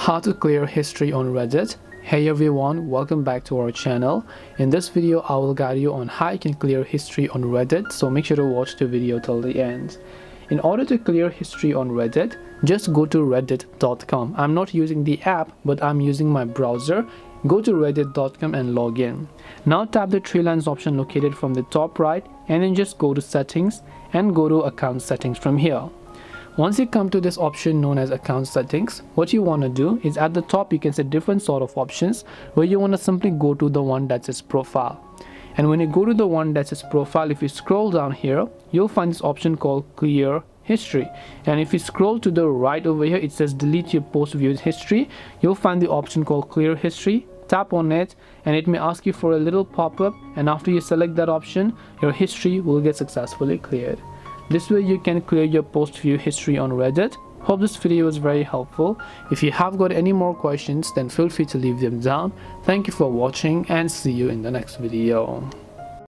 How to clear history on Reddit. Hey everyone, welcome back to our channel. In this video I will guide you on how you can clear history on Reddit, so make sure to watch the video till the end. In order to clear history on Reddit, just go to reddit.com. I'm not using the app, but I'm using my browser. Go to reddit.com and log in. Now tap the three lines option located from the top right and then just go to settings and go to account settings from here. Once you come to this option known as account settings, what you want to do is at the top you can set different sort of options where you want to simply go to the one that says profile. And when you go to the one that says profile, if you scroll down here, you'll find this option called clear history. And if you scroll to the right over here, it says delete your post viewed history. You'll find the option called clear history. Tap on it and it may ask you for a little pop-up, and after you select that option, your history will get successfully cleared. This way you can clear your post view history on Reddit. Hope this video was very helpful. If you have got any more questions, then feel free to leave them down. Thank you for watching and see you in the next video.